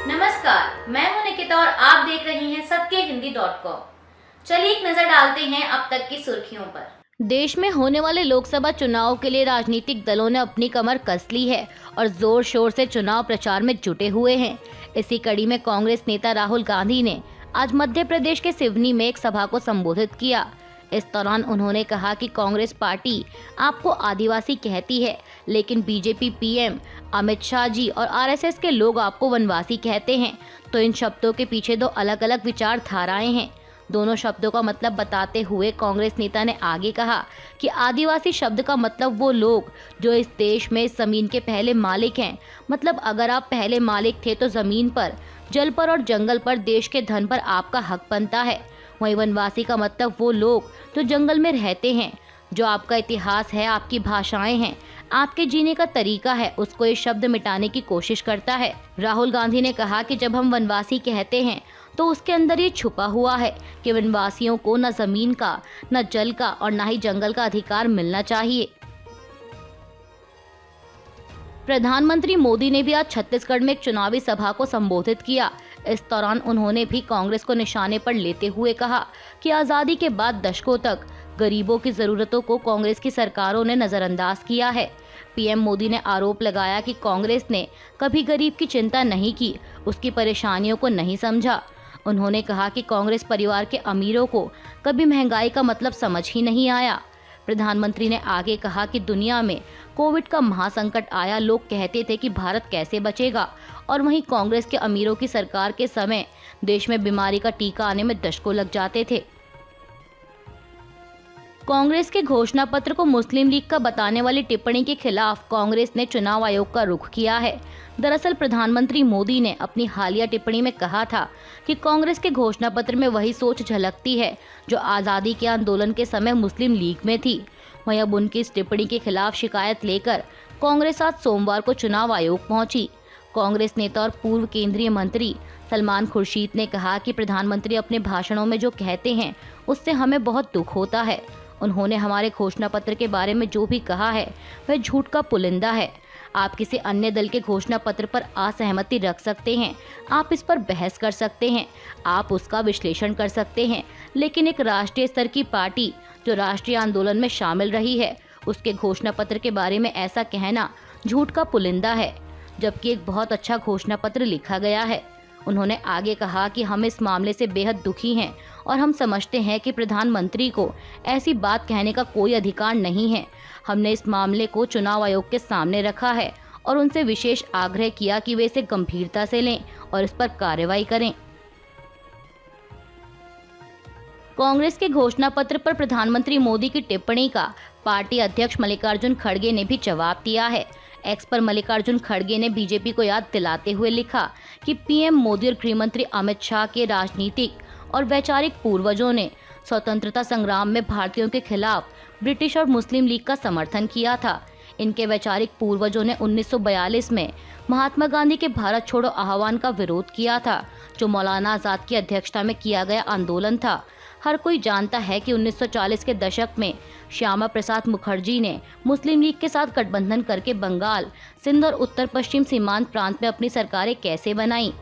नमस्कार, मैं हूं निकिता और आप देख रहे हैं सत्यहिंदी.com। चलिए एक नजर डालते हैं अब तक की सुर्खियों पर। देश में होने वाले लोकसभा चुनाव के लिए राजनीतिक दलों ने अपनी कमर कस ली है और जोर शोर से चुनाव प्रचार में जुटे हुए हैं। इसी कड़ी में कांग्रेस नेता राहुल गांधी ने आज मध्य प्रदेश के सिवनी में एक सभा को संबोधित किया। इस दौरान उन्होंने कहा कि कांग्रेस पार्टी आपको आदिवासी कहती है, लेकिन बीजेपी पीएम अमित शाह जी और आरएसएस के लोग आपको वनवासी कहते हैं। तो इन शब्दों के पीछे दो अलग अलग विचारधाराएं हैं। दोनों शब्दों का मतलब बताते हुए कांग्रेस नेता ने आगे कहा कि आदिवासी शब्द का मतलब वो लोग जो इस देश में जमीन के पहले मालिक हैं। मतलब अगर आप पहले मालिक थे तो जमीन पर, जल पर और जंगल पर, देश के धन पर आपका हक बनता है। वहीं वनवासी का मतलब वो लोग जो जंगल में रहते हैं, जो आपका इतिहास है, आपकी भाषाएं हैं, आपके जीने का तरीका है, उसको ये शब्द मिटाने की कोशिश करता है। राहुल गांधी ने कहा कि जब हम वनवासी कहते हैं तो उसके अंदर ये छुपा हुआ है कि वनवासियों को न जमीन का, न जल का और न ही जंगल का अधिकार मिलना चाहिए। प्रधानमंत्री मोदी ने भी आज छत्तीसगढ़ में एक चुनावी सभा को संबोधित किया। इस दौरान उन्होंने भी कांग्रेस को निशाने पर लेते हुए कहा कि आजादी के बाद दशकों तक गरीबों की जरूरतों को कांग्रेस की सरकारों ने नजरअंदाज किया है। पीएम मोदी ने आरोप लगाया कि कांग्रेस ने कभी गरीब की चिंता नहीं की, उसकी परेशानियों को नहीं समझा। उन्होंने कहा कि कांग्रेस परिवार के अमीरों को कभी महंगाई का मतलब समझ ही नहीं आया। प्रधानमंत्री ने आगे कहा कि दुनिया में कोविड का महासंकट आया, लोग कहते थे कि भारत कैसे बचेगा, और वहीं कांग्रेस के अमीरों की सरकार के समय देश में बीमारी का टीका आने में दशकों लग जाते थे। कांग्रेस के घोषणा पत्र को मुस्लिम लीग का बताने वाली टिप्पणी के खिलाफ कांग्रेस ने चुनाव आयोग का रुख किया है। दरअसल प्रधानमंत्री मोदी ने अपनी हालिया टिप्पणी में कहा था कि कांग्रेस के घोषणा पत्र में वही सोच झलकती है जो आज़ादी के आंदोलन के समय मुस्लिम लीग में थी। वहीं अब उनकी इस टिप्पणी के खिलाफ शिकायत लेकर कांग्रेस आज सोमवार को चुनाव आयोग पहुंची। कांग्रेस नेता और पूर्व केंद्रीय मंत्री सलमान खुर्शीद ने कहा कि प्रधानमंत्री अपने भाषणों में जो कहते हैं उससे हमें बहुत दुख होता है। उन्होंने हमारे घोषणा पत्र के बारे में जो भी कहा है वह झूठ का पुलिंदा है। आप किसी अन्य दल के घोषणा पत्र पर असहमति रख सकते हैं, आप इस पर बहस कर सकते हैं, आप उसका विश्लेषण कर सकते हैं, लेकिन एक राष्ट्रीय स्तर की पार्टी जो राष्ट्रीय आंदोलन में शामिल रही है, उसके घोषणा पत्र के बारे में ऐसा कहना झूठ का पुलिंदा है, जबकि एक बहुत अच्छा घोषणा पत्र लिखा गया है। उन्होंने आगे कहा कि हम इस मामले से बेहद दुखी हैं और हम समझते हैं कि प्रधानमंत्री को ऐसी बात कहने का कोई अधिकार नहीं है। हमने इस मामले को चुनाव आयोग के सामने रखा है और उनसे विशेष आग्रह किया कि वे इसे गंभीरता से लें और इस पर कार्रवाई करें। कांग्रेस के घोषणा पत्र पर प्रधानमंत्री मोदी की टिप्पणी का पार्टी अध्यक्ष मल्लिकार्जुन खड़गे ने भी जवाब दिया है। एक्स पर मल्लिकार्जुन खड़गे ने बीजेपी को याद दिलाते हुए लिखा कि पीएम मोदी और गृहमंत्री अमित शाह के राजनीतिक और वैचारिक पूर्वजों ने स्वतंत्रता संग्राम में भारतीयों के खिलाफ ब्रिटिश और मुस्लिम लीग का समर्थन किया था। इनके वैचारिक पूर्वजों ने 1942 में महात्मा गांधी के भारत छोड़ो आह्वान का विरोध किया था, जो मौलाना आजाद की अध्यक्षता में किया गया आंदोलन था। हर कोई जानता है कि 1940 के दशक में श्यामा प्रसाद मुखर्जी ने मुस्लिम लीग के साथ गठबंधन करके बंगाल, सिंध और उत्तर पश्चिम सीमांत प्रांत में अपनी सरकारें कैसे बनाई।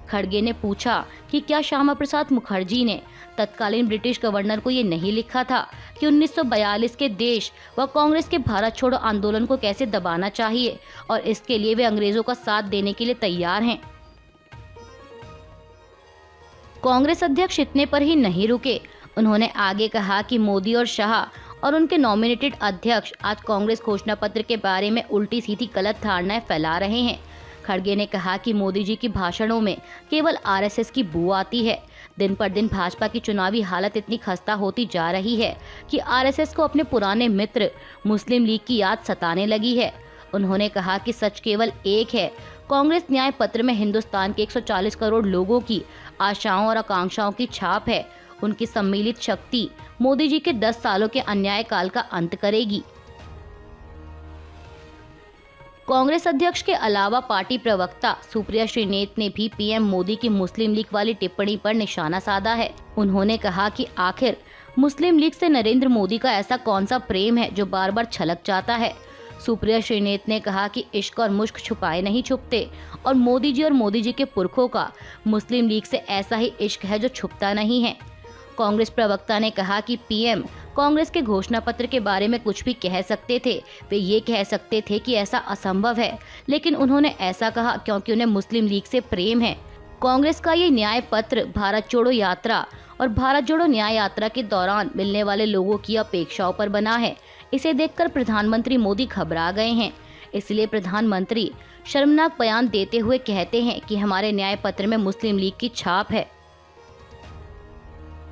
खड़गे ने पूछा कि क्या श्यामा प्रसाद मुखर्जी ने तत्कालीन ब्रिटिश गवर्नर को ये नहीं लिखा था कि 1942 के देश व कांग्रेस के भारत छोड़ो आंदोलन को कैसे दबाना चाहिए और इसके लिए वे अंग्रेजों का साथ देने के लिए तैयार हैं। कांग्रेस अध्यक्ष इतने पर ही नहीं रुके। उन्होंने आगे कहा कि मोदी और शाह और उनके नॉमिनेटेड अध्यक्ष आज कांग्रेस घोषणा पत्र के बारे में उल्टी सीधी गलत धारणाएं फैला रहे हैं। खड़गे ने कहा कि मोदी जी की भाषणों में केवल आरएसएस की बू आती है। दिन पर दिन भाजपा की चुनावी हालत इतनी खस्ता होती जा रही है कि आरएसएस को अपने पुराने मित्र मुस्लिम लीग की याद सताने लगी है। उन्होंने कहा कि सच केवल एक है, कांग्रेस न्याय पत्र में हिंदुस्तान के 140 करोड़ लोगों की आशाओं और आकांक्षाओं की छाप है। उनकी सम्मिलित शक्ति मोदी जी के 10 सालों के अन्याय काल का अंत करेगी। कांग्रेस अध्यक्ष के अलावा पार्टी प्रवक्ता सुप्रिया श्रीनेत ने भी पीएम मोदी की मुस्लिम लीग वाली टिप्पणी पर निशाना साधा है। उन्होंने कहा कि आखिर मुस्लिम लीग से नरेंद्र मोदी का ऐसा कौन सा प्रेम है जो बार बार छलक जाता है। सुप्रिया श्रीनेत ने कहा कि इश्क और मुश्क छुपाए नहीं छुपते और मोदी जी के पुरखों का मुस्लिम लीग से ऐसा ही इश्क है जो छुपता नहीं है। कांग्रेस प्रवक्ता ने कहा कि पीएम कांग्रेस के घोषणा पत्र के बारे में कुछ भी कह सकते थे। वे ये कह सकते थे कि ऐसा असंभव है, लेकिन उन्होंने ऐसा कहा क्योंकि उन्हें मुस्लिम लीग से प्रेम है। कांग्रेस का ये न्याय पत्र भारत जोड़ो यात्रा और भारत जोड़ो न्याय यात्रा के दौरान मिलने वाले लोगों की अपेक्षाओं पर बना है। इसे देखकर प्रधानमंत्री मोदी घबरा गए हैं। इसलिए प्रधानमंत्री शर्मनाक बयान देते हुए कहते हैं कि हमारे न्याय पत्र में मुस्लिम लीग की छाप है।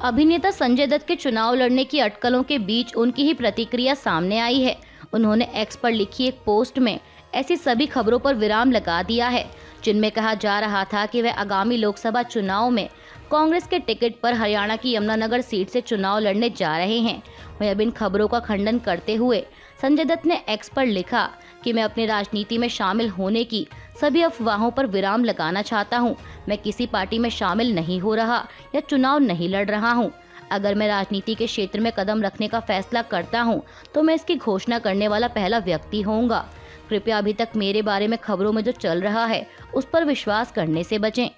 अभिनेता संजय दत्त के चुनाव लड़ने की अटकलों के बीच उनकी ही प्रतिक्रिया सामने आई है। उन्होंने एक्स पर लिखी एक पोस्ट में ऐसी सभी खबरों पर विराम लगा दिया है जिनमें कहा जा रहा था कि वह आगामी लोकसभा चुनाव में कांग्रेस के टिकट पर हरियाणा की यमुनानगर सीट से चुनाव लड़ने जा रहे हैं। वहीं अब इन खबरों का खंडन करते हुए संजय दत्त ने एक्स पर लिखा कि मैं अपनी राजनीति में शामिल होने की सभी अफवाहों पर विराम लगाना चाहता हूं। मैं किसी पार्टी में शामिल नहीं हो रहा या चुनाव नहीं लड़ रहा हूं। अगर मैं राजनीति के क्षेत्र में कदम रखने का फैसला करता हूं, तो मैं इसकी घोषणा करने वाला पहला व्यक्ति होऊंगा। कृपया अभी तक मेरे बारे में खबरों में जो चल रहा है उस पर विश्वास करने से बचें।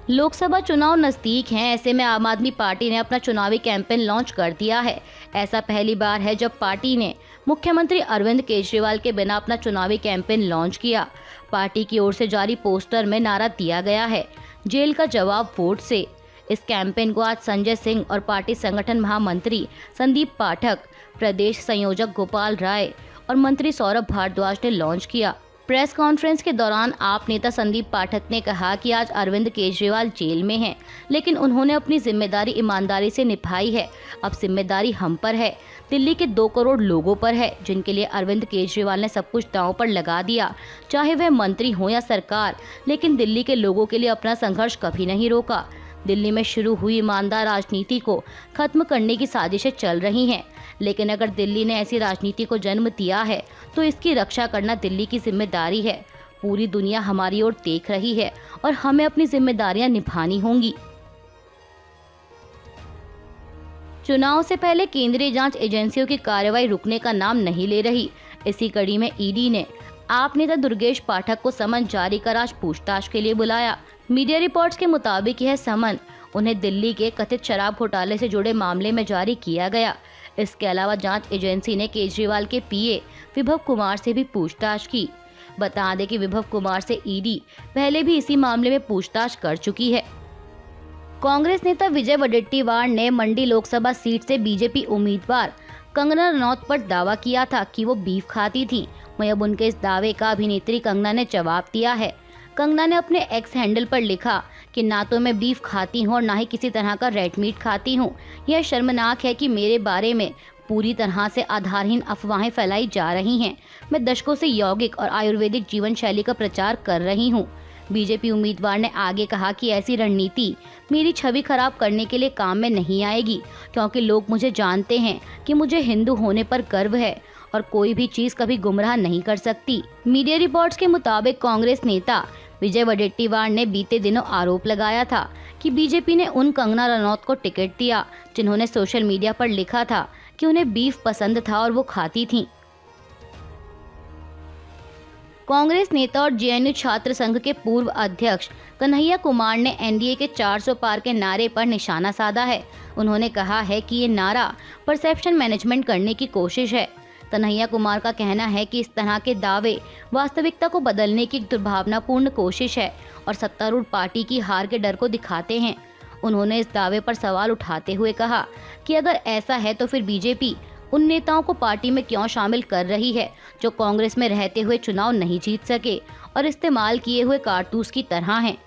लोकसभा चुनाव नजदीक हैं, ऐसे में आम आदमी पार्टी ने अपना चुनावी कैंपेन लॉन्च कर दिया है। ऐसा पहली बार है जब पार्टी ने मुख्यमंत्री अरविंद केजरीवाल के बिना अपना चुनावी कैंपेन लॉन्च किया। पार्टी की ओर से जारी पोस्टर में नारा दिया गया है, जेल का जवाब वोट से। इस कैंपेन को आज संजय सिंह और पार्टी संगठन महामंत्री संदीप पाठक, प्रदेश संयोजक गोपाल राय और मंत्री सौरभ भारद्वाज ने लॉन्च किया। प्रेस कॉन्फ्रेंस के दौरान आप नेता संदीप पाठक ने कहा कि आज अरविंद केजरीवाल जेल में हैं, लेकिन उन्होंने अपनी जिम्मेदारी ईमानदारी से निभाई है। अब जिम्मेदारी हम पर है, दिल्ली के 2 करोड़ लोगों पर है, जिनके लिए अरविंद केजरीवाल ने सब कुछ दांव पर लगा दिया। चाहे वह मंत्री हो या सरकार, लेकिन दिल्ली के लोगों के लिए अपना संघर्ष कभी नहीं रोका। दिल्ली में शुरू हुई ईमानदार राजनीति को खत्म करने की साजिशें चल रही हैं, लेकिन अगर दिल्ली ने ऐसी राजनीति को जन्म दिया है तो इसकी रक्षा करना दिल्ली की जिम्मेदारी है। पूरी दुनिया हमारी ओर देख रही है और हमें अपनी जिम्मेदारियां निभानी होंगी। चुनाव से पहले केंद्रीय जांच एजेंसियों की कार्रवाई रुकने का नाम नहीं ले रही। इसी कड़ी में ईडी ने आप नेता दुर्गेश पाठक को समन जारी कर आज पूछताछ के लिए बुलाया। मीडिया रिपोर्ट्स के मुताबिक यह समन उन्हें दिल्ली के कथित शराब घोटाले से जुड़े मामले में जारी किया गया। इसके अलावा जांच एजेंसी ने केजरीवाल के पीए विभव कुमार से भी पूछताछ की। बता दें कि विभव कुमार से ईडी पहले भी इसी मामले में पूछताछ कर चुकी है। कांग्रेस नेता विजय वडेट्टीवार ने मंडी लोकसभा सीट से बीजेपी उम्मीदवार कंगना रनौत पर दावा किया था कि वो बीफ खाती थी। वहीं अब उनके इस दावे का अभिनेत्री कंगना ने जवाब दिया है। कंगना ने अपने एक्स हैंडल पर लिखा कि ना तो मैं बीफ खाती हूँ और ना ही किसी तरह का रेड मीट खाती हूँ। यह शर्मनाक है कि मेरे बारे में पूरी तरह से आधारहीन अफवाहें फैलाई जा रही हैं। मैं दशकों से यौगिक और आयुर्वेदिक जीवन शैली का प्रचार कर रही हूँ। बीजेपी उम्मीदवार ने आगे कहा कि ऐसी रणनीति मेरी छवि खराब करने के लिए काम में नहीं आएगी, क्योंकि लोग मुझे जानते हैं कि मुझे हिंदू होने पर गर्व है और कोई भी चीज कभी गुमराह नहीं कर सकती। मीडिया रिपोर्ट्स के मुताबिक कांग्रेस नेता विजय वडेट्टीवार ने बीते दिनों आरोप लगाया था कि बीजेपी ने उन कंगना रनौत को टिकट दिया जिन्होंने सोशल मीडिया पर लिखा था कि उन्हें बीफ पसंद था और वो खाती थीं। कांग्रेस नेता और जेएनयू छात्र संघ के पूर्व अध्यक्ष कन्हैया कुमार ने एनडीए के 400 पार के नारे पर निशाना साधा है। उन्होंने कहा है कि ये नारा परसेप्शन मैनेजमेंट करने की कोशिश है। कन्हैया कुमार का कहना है कि इस तरह के दावे वास्तविकता को बदलने की एक दुर्भावनापूर्ण कोशिश है और सत्तारूढ़ पार्टी की हार के डर को दिखाते हैं। उन्होंने इस दावे पर सवाल उठाते हुए कहा कि अगर ऐसा है तो फिर बीजेपी उन नेताओं को पार्टी में क्यों शामिल कर रही है जो कांग्रेस में रहते हुए चुनाव नहीं जीत सके और इस्तेमाल किए हुए कारतूस की तरह हैं।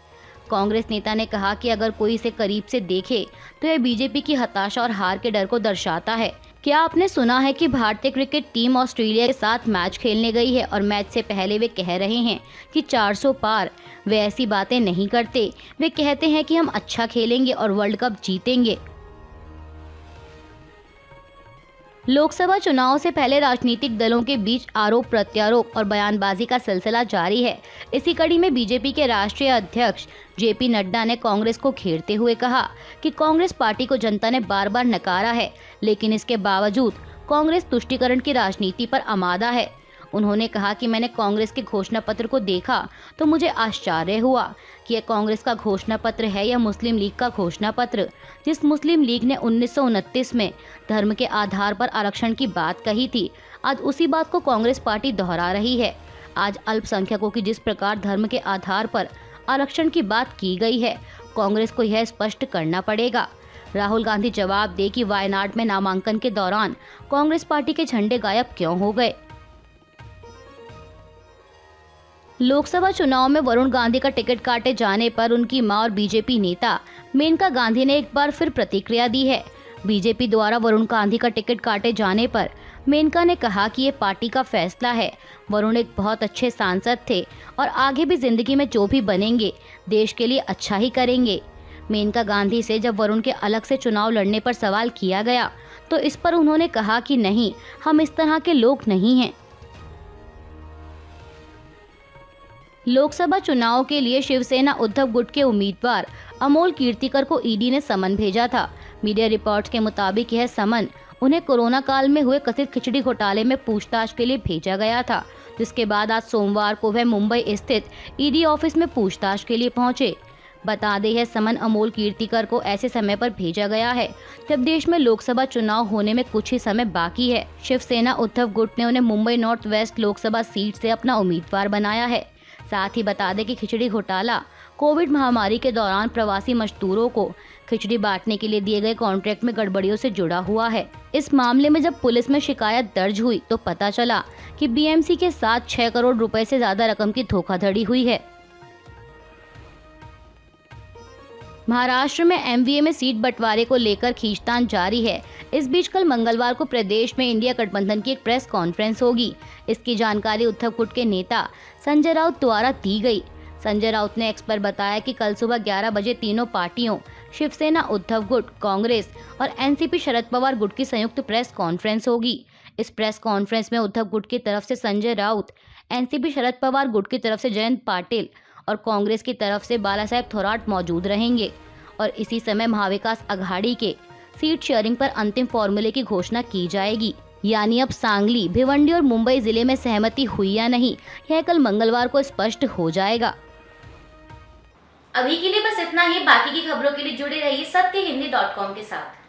कांग्रेस नेता ने कहा कि अगर कोई इसे करीब से देखे तो यह बीजेपी की हताशा और हार के डर को दर्शाता है। क्या आपने सुना है कि भारतीय क्रिकेट टीम ऑस्ट्रेलिया के साथ मैच खेलने गई है और मैच से पहले वे कह रहे हैं कि 400 पार। वे ऐसी बातें नहीं करते। वे कहते हैं कि हम अच्छा खेलेंगे और वर्ल्ड कप जीतेंगे। लोकसभा चुनाव से पहले राजनीतिक दलों के बीच आरोप प्रत्यारोप और बयानबाजी का सिलसिला जारी है। इसी कड़ी में बीजेपी के राष्ट्रीय अध्यक्ष जेपी नड्डा ने कांग्रेस को घेरते हुए कहा कि कांग्रेस पार्टी को जनता ने बार बार नकारा है, लेकिन इसके बावजूद कांग्रेस तुष्टीकरण की राजनीति पर आमादा है। उन्होंने कहा कि मैंने कांग्रेस के घोषणा पत्र को देखा तो मुझे आश्चर्य हुआ कि यह कांग्रेस का घोषणा पत्र है या मुस्लिम लीग का घोषणा पत्र। जिस मुस्लिम लीग ने 1929 में धर्म के आधार पर आरक्षण की बात कही थी, आज उसी बात को कांग्रेस पार्टी दोहरा रही है। आज अल्पसंख्यकों की जिस प्रकार धर्म के आधार पर आरक्षण की बात की गई है, कांग्रेस को यह स्पष्ट करना पड़ेगा। राहुल गांधी जवाब दे कि वायनाड में नामांकन के दौरान कांग्रेस पार्टी के झंडे गायब क्यों हो गए। लोकसभा चुनाव में वरुण गांधी का टिकट काटे जाने पर उनकी मां और बीजेपी नेता मेनका गांधी ने एक बार फिर प्रतिक्रिया दी है। बीजेपी द्वारा वरुण गांधी का टिकट काटे जाने पर मेनका ने कहा कि ये पार्टी का फैसला है। वरुण एक बहुत अच्छे सांसद थे और आगे भी जिंदगी में जो भी बनेंगे देश के लिए अच्छा ही करेंगे। मेनका गांधी से जब वरुण के अलग से चुनाव लड़ने पर सवाल किया गया तो इस पर उन्होंने कहा कि नहीं, हम इस तरह के लोग नहीं हैं। लोकसभा चुनाव के लिए शिवसेना उद्धव गुट के उम्मीदवार अमोल कीर्तिकर को ईडी ने समन भेजा था। मीडिया रिपोर्ट्स के मुताबिक यह समन उन्हें कोरोना काल में हुए कथित खिचड़ी घोटाले में पूछताछ के लिए भेजा गया था, जिसके बाद आज सोमवार को वह मुंबई स्थित ईडी ऑफिस में पूछताछ के लिए पहुंचे। बता दें, यह समन अमोल कीर्तिकर को ऐसे समय पर भेजा गया है जब देश में लोकसभा चुनाव होने में कुछ ही समय बाकी है। शिवसेना उद्धव गुट ने उन्हें Mumbai north west Lok Sabha seat से अपना उम्मीदवार बनाया है। साथ ही बता दें कि खिचड़ी घोटाला कोविड महामारी के दौरान प्रवासी मजदूरों को खिचड़ी बांटने के लिए दिए गए कॉन्ट्रैक्ट में गड़बड़ियों से जुड़ा हुआ है। इस मामले में जब पुलिस में शिकायत दर्ज हुई तो पता चला कि बीएमसी के साथ 6 करोड़ रुपए से ज्यादा रकम की धोखाधड़ी हुई है। महाराष्ट्र में एमवीए में सीट बंटवारे को लेकर खींचतान जारी है। इस बीच कल मंगलवार को प्रदेश में इंडिया गठबंधन की एक प्रेस कॉन्फ्रेंस होगी। इसकी जानकारी उद्धव गुट के नेता संजय राउत द्वारा दी गई। संजय राउत ने एक्स पर बताया कि कल सुबह 11 बजे तीनों पार्टियों शिवसेना उद्धव गुट, कांग्रेस और एनसीपी शरद पवार गुट की संयुक्त प्रेस कॉन्फ्रेंस होगी। इस प्रेस कॉन्फ्रेंस में उद्धव गुट की तरफ से संजय राउत, एनसीपी शरद पवार गुट की तरफ से जयंत पाटिल और कांग्रेस की तरफ से बालासाहेब थोराट मौजूद रहेंगे और इसी समय महाविकास अघाड़ी के सीट शेयरिंग पर अंतिम फॉर्मूले की घोषणा की जाएगी। यानी अब सांगली, भिवंडी और मुंबई जिले में सहमति हुई या नहीं, यह कल मंगलवार को स्पष्ट हो जाएगा। अभी के लिए बस इतना ही। बाकी की खबरों के लिए जुड़े रहिए सत्यहिंदी.com के साथ।